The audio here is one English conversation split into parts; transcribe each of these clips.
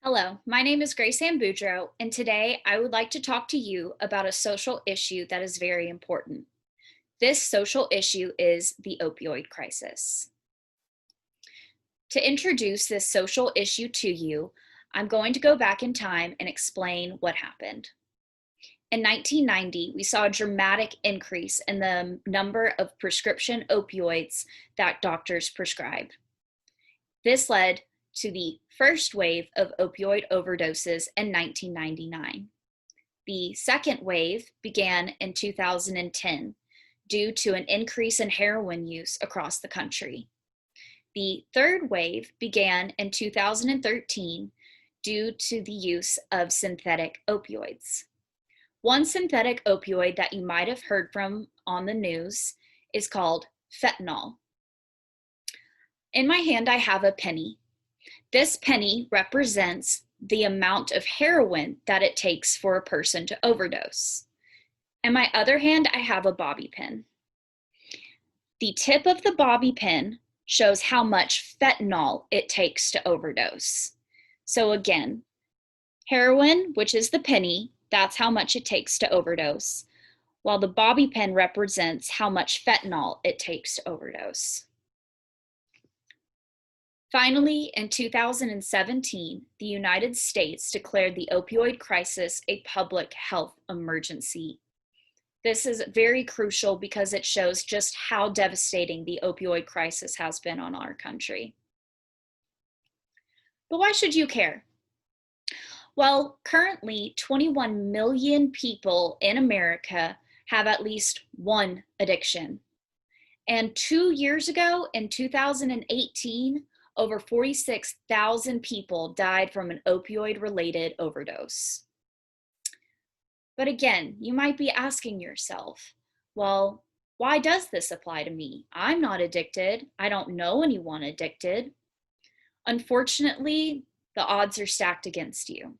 Hello, my name is Grace Ann Boudreau, and today I would like to talk to you about a social issue that is very important. This social issue is the opioid crisis. To introduce this social issue to you, I'm going to go back in time and explain what happened. In 1990, we saw a dramatic increase in the number of prescription opioids that doctors prescribed. This led to the first wave of opioid overdoses in 1999. The second wave began in 2010 due to an increase in heroin use across the country. The third wave began in 2013 due to the use of synthetic opioids. One synthetic opioid that you might have heard from on the news is called fentanyl. In my hand, I have a penny. This penny represents the amount of heroin that it takes for a person to overdose. In my other hand, I have a bobby pin. The tip of the bobby pin shows how much fentanyl it takes to overdose. So again, heroin, which is the penny, that's how much it takes to overdose, while the bobby pin represents how much fentanyl it takes to overdose. Finally, in 2017, the United States declared the opioid crisis a public health emergency. This is very crucial because it shows just how devastating the opioid crisis has been on our country. But why should you care? Well, currently 21 million people in America have at least one addiction. And 2 years ago, in 2018, over 46,000 people died from an opioid-related overdose. But again, you might be asking yourself, well, why does this apply to me? I'm not addicted. I don't know anyone addicted. Unfortunately, the odds are stacked against you.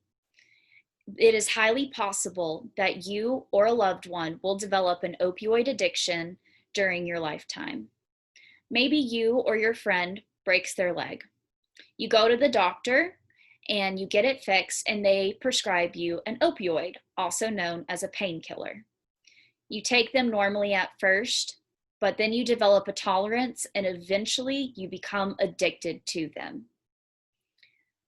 It is highly possible that you or a loved one will develop an opioid addiction during your lifetime. Maybe you or your friend breaks their leg. You go to the doctor and you get it fixed, and they prescribe you an opioid, also known as a painkiller. You take them normally at first, but then you develop a tolerance and eventually you become addicted to them.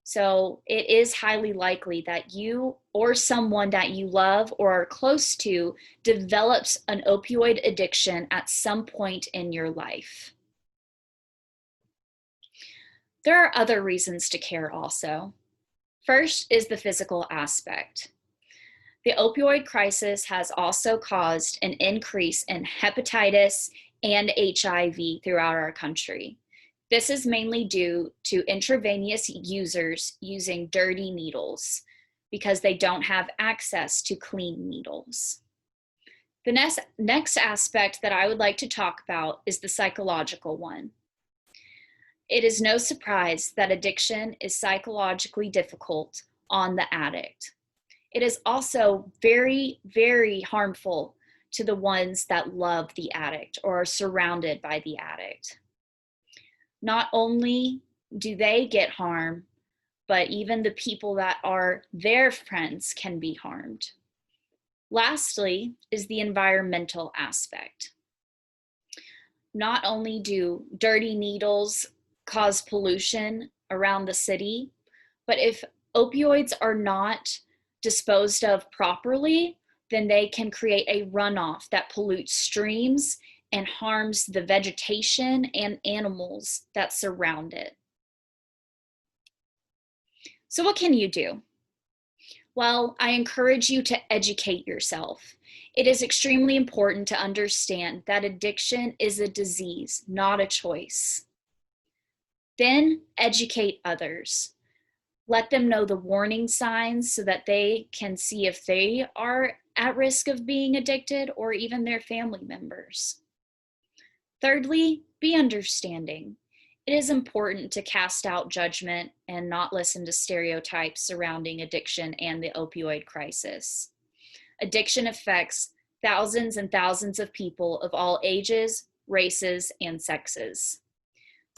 So it is highly likely that you or someone that you love or are close to develops an opioid addiction at some point in your life. There are other reasons to care also. First is the physical aspect. The opioid crisis has also caused an increase in hepatitis and HIV throughout our country. This is mainly due to intravenous users using dirty needles because they don't have access to clean needles. The next aspect that I would like to talk about is the psychological one. It is no surprise that addiction is psychologically difficult on the addict. It is also very, very harmful to the ones that love the addict or are surrounded by the addict. Not only do they get harmed, but even the people that are their friends can be harmed. Lastly is the environmental aspect. Not only do dirty needles cause pollution around the city, but if opioids are not disposed of properly, then they can create a runoff that pollutes streams and harms the vegetation and animals that surround it. So what can you do? Well, I encourage you to educate yourself. It is extremely important to understand that addiction is a disease, not a choice. Then educate others. Let them know the warning signs so that they can see if they are at risk of being addicted or even their family members. Thirdly, be understanding. It is important to cast out judgment and not listen to stereotypes surrounding addiction and the opioid crisis. Addiction affects thousands and thousands of people of all ages, races, and sexes.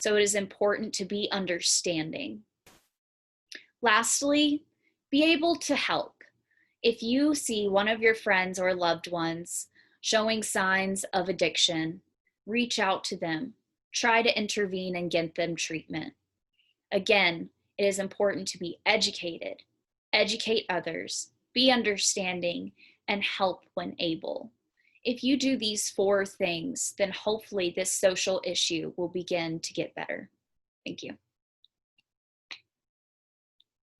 So it is important to be understanding. Lastly, be able to help. If you see one of your friends or loved ones showing signs of addiction, reach out to them. Try to intervene and get them treatment. Again, it is important to be educated, educate others, be understanding, and help when able. If you do these four things, then hopefully this social issue will begin to get better. Thank you.